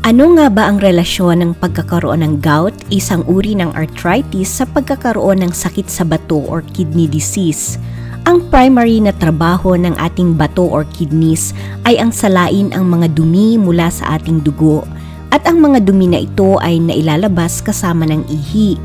Ano nga ba ang relasyon ng pagkakaroon ng gout, isang uri ng arthritis, sa pagkakaroon ng sakit sa bato or kidney disease? Ang primary na trabaho ng ating bato or kidneys ay ang salain ang mga dumi mula sa ating dugo, at ang mga dumi na ito ay nailalabas kasama ng ihi.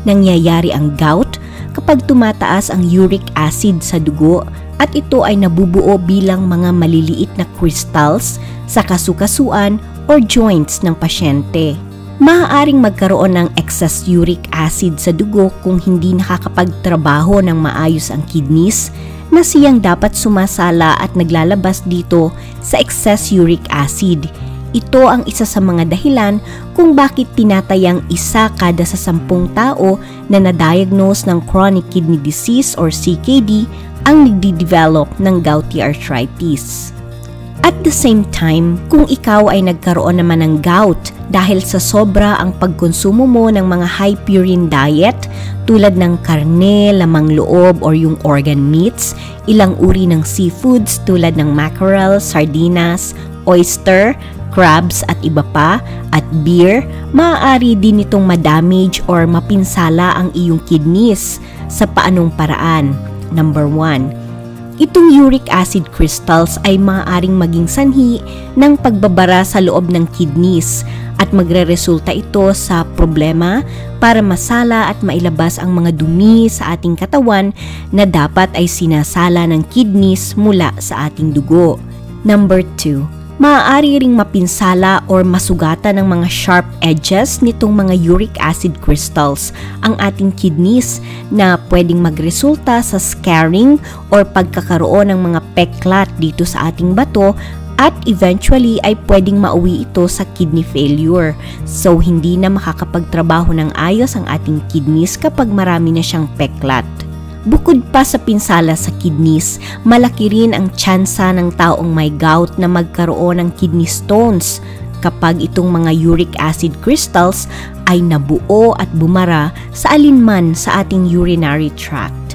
Nangyayari ang gout kapag tumataas ang uric acid sa dugo at ito ay nabubuo bilang mga maliliit na crystals sa kasukasuan or joints ng pasyente. Maaaring magkaroon ng excess uric acid sa dugo kung hindi nakakapagtrabaho ng maayos ang kidneys na siyang dapat sumasala at naglalabas dito sa excess uric acid. Ito ang isa sa mga dahilan kung bakit tinatayang isa kada sa 10 tao na na-diagnose ng chronic kidney disease or CKD ang nagdi-develop ng gouty arthritis. At the same time, kung ikaw ay nagkaroon naman ng gout dahil sa sobra ang pagkonsumo mo ng mga high purine diet tulad ng karne, lamang loob or yung organ meats, ilang uri ng seafoods tulad ng mackerel, sardinas, oyster, crabs at iba pa, at beer, maaari din itong ma-damage or mapinsala ang iyong kidneys sa paanong paraan. Number 1, itong uric acid crystals ay maaaring maging sanhi ng pagbabara sa loob ng kidneys at magreresulta ito sa problema para masala at mailabas ang mga dumi sa ating katawan na dapat ay sinasala ng kidneys mula sa ating dugo. Number 2, maaari ring mapinsala or masugatan ng mga sharp edges nitong mga uric acid crystals ang ating kidneys na pwedeng magresulta sa scarring or pagkakaroon ng mga peklat dito sa ating bato at eventually ay pwedeng mauwi ito sa kidney failure. So hindi na makakapagtrabaho ng ayos ang ating kidneys kapag marami na siyang peklat. Bukod pa sa pinsala sa kidneys, malaki rin ang tsansa ng taong may gout na magkaroon ng kidney stones kapag itong mga uric acid crystals ay nabuo at bumara sa alinman sa ating urinary tract.